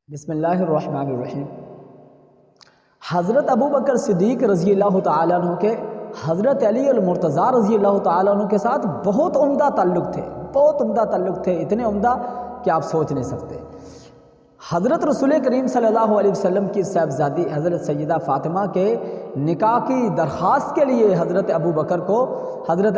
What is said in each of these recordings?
بسم اللہ الرحمن الرحیم۔ حضرت ابو بکر صدیق رضی اللہ تعالیٰ عنہ کے حضرت علی المرتضیٰ رضی اللہ تعالیٰ عنہ کے ساتھ بہت عمدہ تعلق تھے، اتنے عمدہ کہ آپ سوچ نہیں سکتے۔ حضرت رسول کریم صلی اللہ علیہ وسلم کی صاحبزادی حضرت سیدہ فاطمہ کے نکاح کی درخواست کے لیے حضرت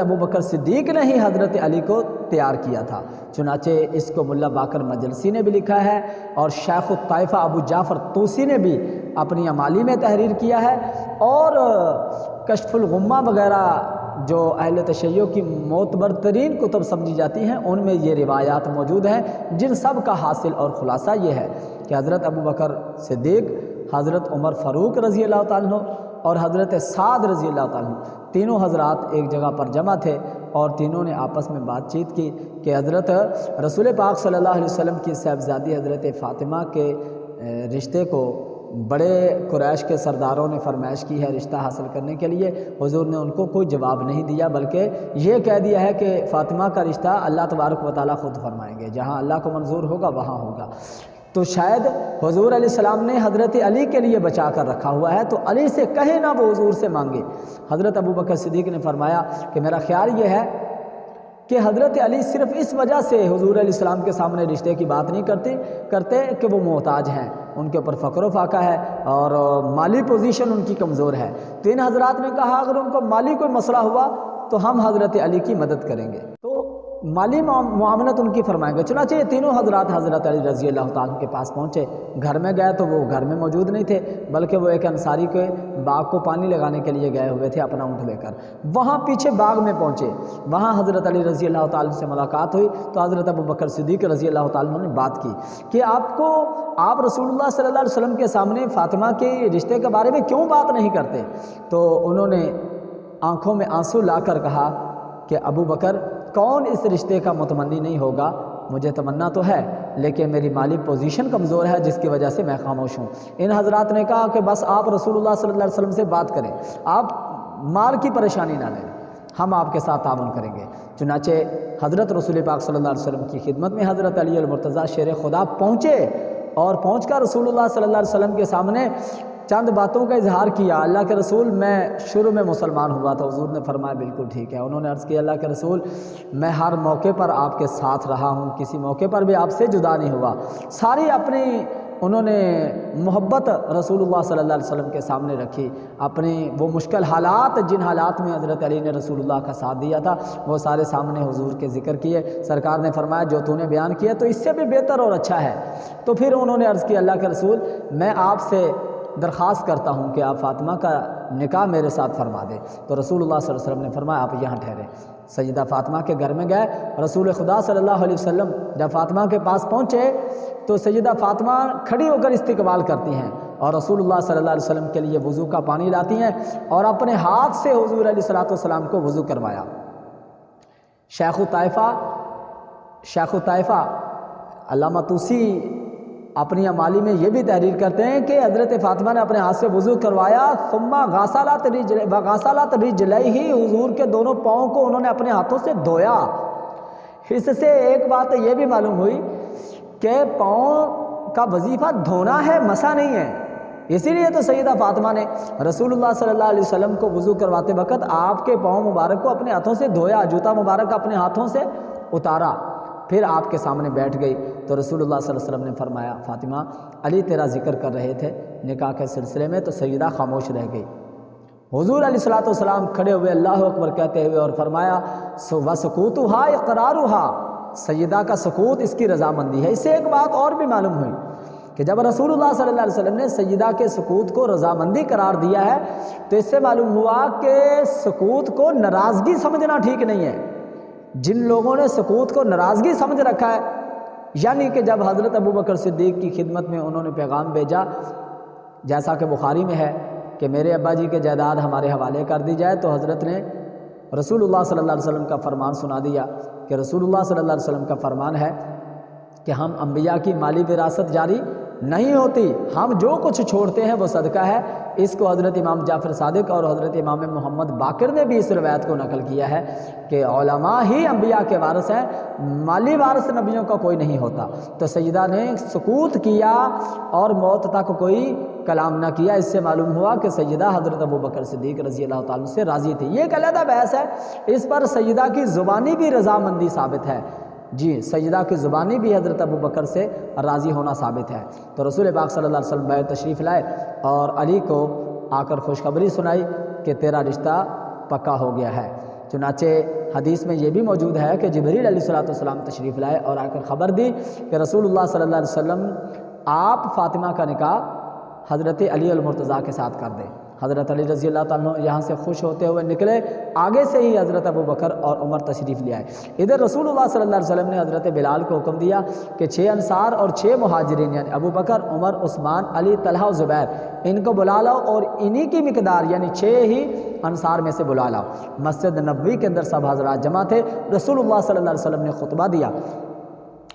ابو بکر صدیق نے ہی حضرت علی کو تیار کیا تھا۔ چنانچہ اس کو ملا باقر مجلسی نے بھی لکھا ہے اور شیخ الطائفہ ابو جعفر طوسی نے بھی اپنی امالی میں تحریر کیا ہے، اور کشف الغمہ وغیرہ جو اہل تشیع کی معتبر ترین کتب سمجھی جاتی ہیں ان میں یہ روایات موجود ہیں، جن سب کا حاصل اور خلاصہ یہ ہے کہ حضرت ابو بکر صدیق، حضرت عمر فاروق رضی اللہ تعالیٰ عنہ اور حضرت سعد رضی اللہ تعالیٰ عنہ تینوں حضرات ایک جگہ پر جمع تھے، اور تینوں نے آپس میں بات چیت کی کہ حضرت رسول پاک صلی اللہ علیہ وسلم کی صاحبزادی حضرت فاطمہ کے رشتے کو بڑے قریش کے سرداروں نے فرمائش کی ہے رشتہ حاصل کرنے کے لیے۔ حضور نے ان کو کوئی جواب نہیں دیا، بلکہ یہ کہہ دیا ہے کہ فاطمہ کا رشتہ اللہ تبارک و تعالیٰ خود فرمائیں گے، جہاں اللہ کو منظور ہوگا وہاں ہوگا۔ تو شاید حضور علیہ السلام نے حضرت علی کے لیے بچا کر رکھا ہوا ہے، تو علی سے کہیں نہ وہ حضور سے مانگے۔ حضرت ابو بکر صدیق نے فرمایا کہ میرا خیال یہ ہے کہ حضرت علی صرف اس وجہ سے حضور علیہ السلام کے سامنے رشتے کی بات نہیں کرتے کہ وہ محتاج ہیں، ان کے اوپر فقر و فاقہ ہے اور مالی پوزیشن ان کی کمزور ہے۔ تو ان حضرات نے کہا اگر ان کو مالی کوئی مسئلہ ہوا تو ہم حضرت علی کی مدد کریں گے، تو مالی معاملت ان کی فرمائیں گے۔ چنانچہ یہ تینوں حضرات حضرت علی رضی اللہ تعالیٰ کے پاس پہنچے۔ گھر میں گئے تو وہ گھر میں موجود نہیں تھے، بلکہ وہ ایک انصاری کے باغ کو پانی لگانے کے لیے گئے ہوئے تھے اپنا اونٹ لے کر۔ وہاں پیچھے باغ میں پہنچے، وہاں حضرت علی رضی اللہ تعالیٰ سے ملاقات ہوئی تو حضرت ابو بکر صدیق رضی اللہ تعالیٰ نے بات کی کہ آپ رسول اللہ صلی اللہ علیہ وسلم کے سامنے فاطمہ کے رشتے کے بارے میں کیوں بات نہیں کرتے؟ تو انہوں نے آنکھوں میں آنسو لا کر کہا کہ ابو بکر، کون اس رشتے کا متمنی نہیں ہوگا؟ مجھے تمنا تو ہے لیکن میری مالی پوزیشن کمزور ہے جس کی وجہ سے میں خاموش ہوں۔ ان حضرات نے کہا کہ بس آپ رسول اللہ صلی اللہ علیہ وسلم سے بات کریں، آپ مال کی پریشانی نہ لیں، ہم آپ کے ساتھ تعاون کریں گے۔ چنانچہ حضرت رسول پاک صلی اللہ علیہ وسلم کی خدمت میں حضرت علی المرتضیٰ شیر خدا پہنچے، اور پہنچ کر رسول اللہ صلی اللہ علیہ وسلم کے سامنے چند باتوں کا اظہار کیا۔ اللہ کے رسول، میں شروع میں مسلمان ہوا تھا۔ حضور نے فرمایا بالکل ٹھیک ہے۔ انہوں نے عرض کیا اللہ کے رسول، میں ہر موقع پر آپ کے ساتھ رہا ہوں، کسی موقع پر بھی آپ سے جدا نہیں ہوا۔ ساری اپنی انہوں نے محبت رسول اللہ صلی اللہ علیہ وسلم کے سامنے رکھی، اپنی وہ مشکل حالات جن حالات میں حضرت علی نے رسول اللہ کا ساتھ دیا تھا وہ سارے سامنے حضور کے ذکر کیے۔ سرکار نے فرمایا جو تو نے بیان کیا تو اس سے بھی بہتر اور اچھا ہے۔ تو پھر انہوں نے عرض کیا اللہ کے رسول، میں آپ سے درخواست کرتا ہوں کہ آپ فاطمہ کا نکاح میرے ساتھ فرما دیں۔ تو رسول اللہ صلی اللہ علیہ وسلم نے فرمایا آپ یہاں ٹھہریں۔ سیدہ فاطمہ کے گھر میں گئے، رسول خدا صلی اللہ علیہ وسلم جب فاطمہ کے پاس پہنچے تو سیدہ فاطمہ کھڑی ہو کر استقبال کرتی ہیں اور رسول اللہ صلی اللہ علیہ وسلم کے لیے وضو کا پانی لاتی ہیں، اور اپنے ہاتھ سے حضور علیہ الصلوۃ والسلام کو وضو کروایا۔ شیخ الطائفہ علامہ طوسی اپنی امالی میں یہ بھی تحریر کرتے ہیں کہ حضرت فاطمہ نے اپنے ہاتھ سے وضو کروایا، ثم غسلت رجلیہ، حضور کے دونوں پاؤں کو انہوں نے اپنے ہاتھوں سے دھویا۔ اس سے ایک بات یہ بھی معلوم ہوئی کہ پاؤں کا وظیفہ دھونا ہے، مسا نہیں ہے۔ اسی لیے تو سیدہ فاطمہ نے رسول اللہ صلی اللہ علیہ وسلم کو وضو کرواتے وقت آپ کے پاؤں مبارک کو اپنے ہاتھوں سے دھویا، جوتا مبارک اپنے ہاتھوں سے اتارا، پھر آپ کے سامنے بیٹھ گئی۔ تو رسول اللہ صلی اللہ علیہ وسلم نے فرمایا فاطمہ، علی تیرا ذکر کر رہے تھے نکاح کے سلسلے میں، تو سیدہ خاموش رہ گئی۔ حضور علیہ الصلوۃ والسلام کھڑے ہوئے اللہ اکبر کہتے ہوئے اور فرمایا وَسُکُوتُهَا اقرارُهَا، سیدہ کا سکوت اس کی رضامندی ہے۔ اس سے ایک بات اور بھی معلوم ہوئی کہ جب رسول اللہ صلی اللہ علیہ وسلم نے سیدہ کے سکوت کو رضامندی قرار دیا ہے تو اس سے معلوم ہوا کہ سکوت کو ناراضگی سمجھنا ٹھیک نہیں ہے۔ جن لوگوں نے سکوت کو ناراضگی سمجھ رکھا ہے، یعنی کہ جب حضرت ابو بکر صدیق کی خدمت میں انہوں نے پیغام بھیجا، جیسا کہ بخاری میں ہے کہ میرے ابا جی کے جائیداد ہمارے حوالے کر دی جائے، تو حضرت نے رسول اللہ صلی اللہ علیہ وسلم کا فرمان سنا دیا کہ رسول اللہ صلی اللہ علیہ وسلم کا فرمان ہے کہ ہم انبیاء کی مالی وراثت جاری نہیں ہوتی، ہم جو کچھ چھوڑتے ہیں وہ صدقہ ہے، اس کو حضرت امام جعفر صادق اور حضرت امام محمد باقر نے بھی اس روایت کو نقل کیا ہے کہ علماء ہی انبیاء کے وارث ہیں، مالی وارث نبیوں کا کوئی نہیں ہوتا۔ تو سیدہ نے سکوت کیا اور موت تک کوئی کلام نہ کیا۔ اس سے معلوم ہوا کہ سیدہ حضرت ابوبکر صدیق رضی اللہ تعالیٰ عنہ سے راضی تھی۔ یہ ایک علیحدہ بحث ہے، اس پر سیدہ کی زبانی بھی رضامندی ثابت ہے۔ جی، سیدہ کی زبانی بھی حضرت ابوبکر سے راضی ہونا ثابت ہے۔ تو رسول پاک صلی اللہ علیہ وسلم بیت تشریف لائے اور علی کو آ کر خوشخبری سنائی کہ تیرا رشتہ پکا ہو گیا ہے۔ چنانچہ حدیث میں یہ بھی موجود ہے کہ جبریل علیہ السلام تشریف لائے اور آ کر خبر دی کہ رسول اللہ صلی اللہ علیہ وسلم آپ فاطمہ کا نکاح حضرت علی المرتضیٰ کے ساتھ کر دیں۔ حضرت علی رضی اللہ تعالیٰ عنہ یہاں سے خوش ہوتے ہوئے نکلے، آگے سے ہی حضرت ابوبکر اور عمر تشریف لے آئے۔ ادھر رسول اللہ صلی اللہ علیہ وسلم نے حضرت بلال کو حکم دیا کہ 6 انصار اور 6 مہاجرین یعنی ابوبکر، عمر، عثمان، علی، طلحہ و زبیر، ان کو بلا لاؤ اور انہی کی مقدار یعنی 6 ہی انصار میں سے بلا لاؤ۔ مسجد نبوی کے اندر سب حضرات جمع تھے۔ رسول اللہ صلی اللہ علیہ وسلم نے خطبہ دیا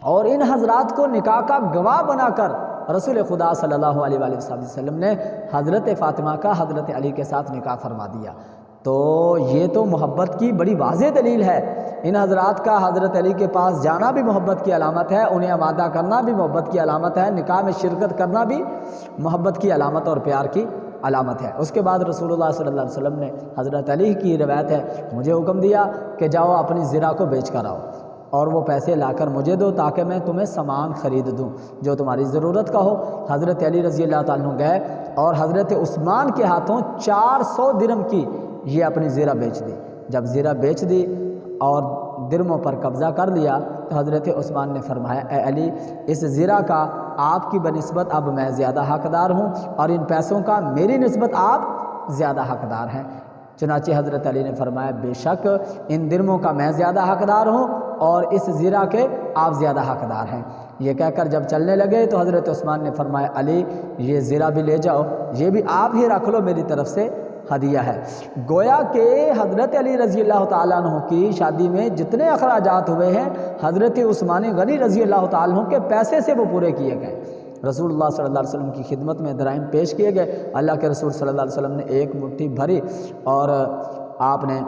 اور ان حضرات کو نکاح کا گواہ بنا کر رسول خدا صلی اللہ علیہ وآلہ وسلم نے حضرت فاطمہ کا حضرت علی کے ساتھ نکاح فرما دیا۔ تو یہ تو محبت کی بڑی واضح دلیل ہے۔ ان حضرات کا حضرت علی کے پاس جانا بھی محبت کی علامت ہے، انہیں آمادہ کرنا بھی محبت کی علامت ہے، نکاح میں شرکت کرنا بھی محبت کی علامت اور پیار کی علامت ہے۔ اس کے بعد رسول اللہ صلی اللہ علیہ وسلم نے حضرت علی کی روایت ہے، مجھے حکم دیا کہ جاؤ اپنی زرہ کو بیچ کر آؤ اور وہ پیسے لا کر مجھے دو تاکہ میں تمہیں سامان خرید دوں جو تمہاری ضرورت کا ہو۔ حضرت علی رضی اللہ تعالیٰ عنہ گئے اور حضرت عثمان کے ہاتھوں 400 درم کی یہ اپنی زرہ بیچ دی۔ جب زرہ بیچ دی اور درموں پر قبضہ کر لیا تو حضرت عثمان نے فرمایا، اے علی، اس زرہ کا آپ کی بنسبت اب میں زیادہ حقدار ہوں اور ان پیسوں کا میری نسبت آپ زیادہ حقدار ہیں۔ چنانچہ حضرت علی نے فرمایا، بے شک ان درموں کا میں زیادہ حقدار ہوں اور اس زرہ کے آپ زیادہ حقدار ہیں۔ یہ کہہ کر جب چلنے لگے تو حضرت عثمان نے فرمایا، علی یہ زرہ بھی لے جاؤ، یہ بھی آپ ہی رکھ لو، میری طرف سے ہدیہ ہے۔ گویا کہ حضرت علی رضی اللہ تعالیٰ عنہ کی شادی میں جتنے اخراجات ہوئے ہیں حضرت عثمان غنی رضی اللہ تعالیٰ عنہ کے پیسے سے وہ پورے کیے گئے۔ رسول اللہ صلی اللہ علیہ وسلم کی خدمت میں درائم پیش کیے گئے۔ اللہ کے رسول صلی اللہ علیہ وسلم نے ایک مٹھی بھری اور آپ نے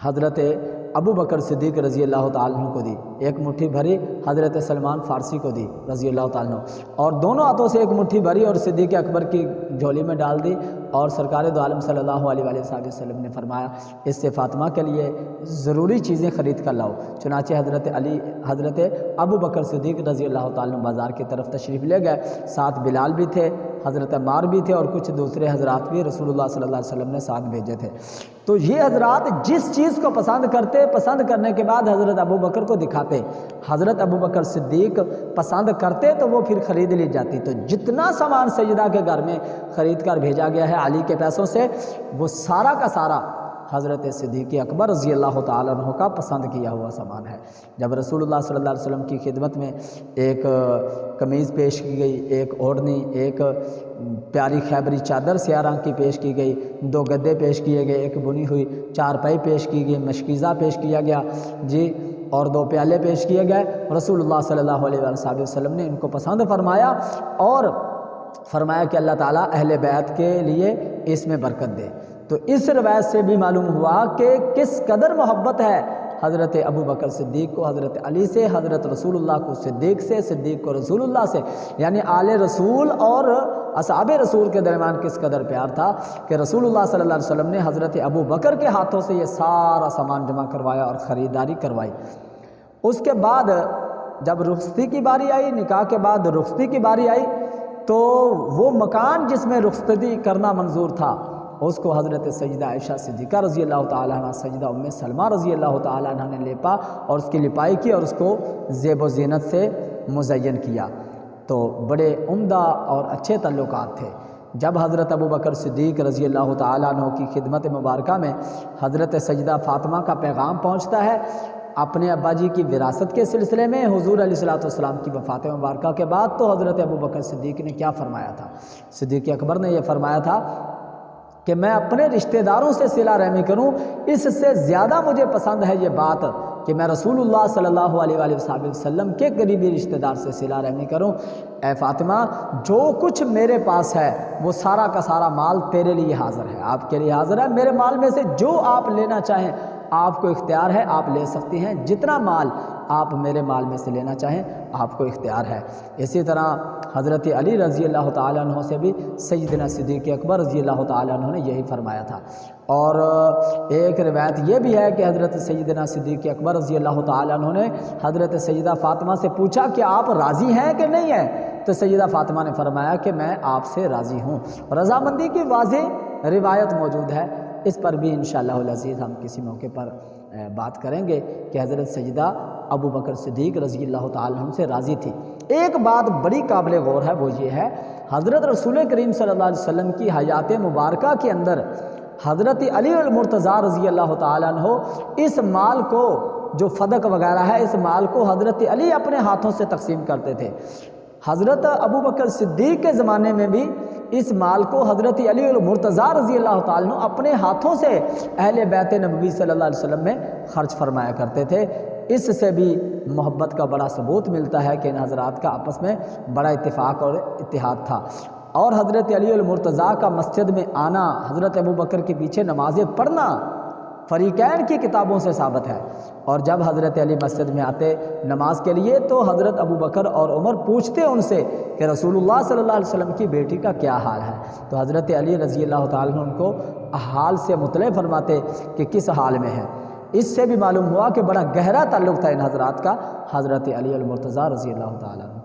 حضرت ابوبکر صدیق رضی اللہ تعالیٰ عنہ کو دی، ایک مٹھی بھری حضرت سلمان فارسی کو دی رضی اللہ تعالیٰ عنہ، اور دونوں ہاتھوں سے ایک مٹھی بھری اور صدیق اکبر کی جھولی میں ڈال دی۔ اور سرکار دو عالم صلی اللہ علیہ وآلہ وسلم نے فرمایا، اس سے فاطمہ کے لیے ضروری چیزیں خرید کر لاؤ۔ چنانچہ حضرت ابوبکر صدیق رضی اللہ تعالیٰ عنہ بازار کی طرف تشریف لے گئے، ساتھ بلال بھی تھے، حضرت عمار بھی تھے اور کچھ دوسرے حضرات بھی رسول اللہ صلی اللہ علیہ وسلم نے ساتھ بھیجے تھے۔ تو یہ حضرات جس چیز کو پسند کرتے، پسند کرنے کے بعد حضرت ابوبکر کو دکھاتے، حضرت ابوبکر صدیق پسند کرتے تو وہ پھر خرید لی جاتی۔ تو جتنا سامان سیدہ کے گھر میں خرید کر بھیجا گیا ہے علی کے پیسوں سے، وہ سارا کا سارا حضرت صدیق اکبر رضی اللہ تعالیٰ عنہ کا پسند کیا ہوا سامان ہے۔ جب رسول اللہ صلی اللہ علیہ وسلم کی خدمت میں ایک قمیض پیش کی گئی، ایک اوڑھنی، ایک پیاری خیبری چادر سیاہ رنگ کی پیش کی گئی، 2 گدے پیش کیے گئے، ایک بنی ہوئی چارپائی پیش کی گئی، مشکیزہ پیش کیا گیا جی، اور 2 پیالے پیش کیے گئے، رسول اللہ صلی اللہ علیہ وسلم نے ان کو پسند فرمایا اور فرمایا کہ اللہ تعالیٰ اہل بیت کے لیے اس میں برکت دے۔ تو اس روایت سے بھی معلوم ہوا کہ کس قدر محبت ہے حضرت ابوبکر صدیق کو حضرت علی سے، حضرت رسول اللہ کو صدیق سے، صدیق کو رسول اللہ سے، یعنی آل رسول اور اصحاب رسول کے درمیان کس قدر پیار تھا کہ رسول اللہ صلی اللہ علیہ وسلم نے حضرت ابوبکر کے ہاتھوں سے یہ سارا سامان جمع کروایا اور خریداری کروائی۔ اس کے بعد جب رخصتی کی باری آئی، نکاح کے بعد رخصتی کی باری آئی، تو وہ مکان جس میں رخصتی کرنا منظور تھا اس کو حضرت سیدہ عائشہ صدیقہ رضی اللہ تعالیٰ عنہ، سیدہ ام سلمہ رضی اللہ تعالیٰ عنہ نے لیپا اور اس کی لپائی کی اور اس کو زیب و زینت سے مزین کیا۔ تو بڑے عمدہ اور اچھے تعلقات تھے۔ جب حضرت ابوبکر صدیق رضی اللہ تعالیٰ عنہ کی خدمت مبارکہ میں حضرت سیدہ فاطمہ کا پیغام پہنچتا ہے اپنے ابا جی کی وراثت کے سلسلے میں، حضور علیہ الصلوۃ والسلام کی وفات مبارکہ کے بعد، تو حضرت ابوبکر صدیق نے کیا فرمایا تھا؟ صدیق اکبر نے یہ فرمایا تھا کہ میں اپنے رشتہ داروں سے صلہ رحمی کروں، اس سے زیادہ مجھے پسند ہے یہ بات کہ میں رسول اللہ صلی اللہ علیہ وآلہ وسلم کے قریبی رشتہ دار سے صلہ رحمی کروں۔ اے فاطمہ، جو کچھ میرے پاس ہے وہ سارا کا سارا مال تیرے لیے حاضر ہے، آپ کے لیے حاضر ہے۔ میرے مال میں سے جو آپ لینا چاہیں آپ کو اختیار ہے، آپ لے سکتی ہیں، جتنا مال آپ میرے مال میں سے لینا چاہیں آپ کو اختیار ہے۔ اسی طرح حضرت علی رضی اللہ تعالیٰ عنہ سے بھی سیدنا صدیق اکبر رضی اللہ تعالیٰ عنہ نے یہی فرمایا تھا۔ اور ایک روایت یہ بھی ہے کہ حضرت سیدنا صدیق اکبر رضی اللہ تعالیٰ عنہ نے حضرت سیدہ فاطمہ سے پوچھا کہ آپ راضی ہیں کہ نہیں ہیں؟ تو سیدہ فاطمہ نے فرمایا کہ میں آپ سے راضی ہوں۔ رضامندی کی واضح روایت موجود ہے، اس پر بھی انشاءاللہ العزیز ہم کسی موقع پر بات کریں گے کہ حضرت سیدہ ابو بکر صدیق رضی اللہ تعالیٰ عنہ سے راضی تھی۔ ایک بات بڑی قابل غور ہے، وہ یہ ہے حضرت رسول کریم صلی اللہ علیہ وسلم کی حیات مبارکہ کے اندر حضرت علی المرتضیٰ رضی اللہ تعالیٰ عنہ اس مال کو جو فدق وغیرہ ہے اس مال کو حضرت علی اپنے ہاتھوں سے تقسیم کرتے تھے۔ حضرت ابو بکر صدیق کے زمانے میں بھی اس مال کو حضرت علی المرتضیٰ رضی اللہ تعالیٰ عنہ اپنے ہاتھوں سے اہل بیت نبوی صلی اللہ علیہ وسلم میں خرچ فرمایا کرتے تھے۔ اس سے بھی محبت کا بڑا ثبوت ملتا ہے کہ ان حضرات کا آپس میں بڑا اتفاق اور اتحاد تھا۔ اور حضرت علی المرتضیٰ کا مسجد میں آنا، حضرت ابو بکر کے پیچھے نمازیں پڑھنا فریقین کی کتابوں سے ثابت ہے۔ اور جب حضرت علی مسجد میں آتے نماز کے لیے تو حضرت ابو بکر اور عمر پوچھتے ان سے کہ رسول اللہ صلی اللہ علیہ وسلم کی بیٹی کا کیا حال ہے؟ تو حضرت علی رضی اللہ تعالیٰ عنہ ان کو حال سے مطلع فرماتے کہ کس حال میں ہے۔ اس سے بھی معلوم ہوا کہ بڑا گہرا تعلق تھا ان حضرات کا حضرت علی المرتضیٰ رضی اللہ تعالیٰ عنہ۔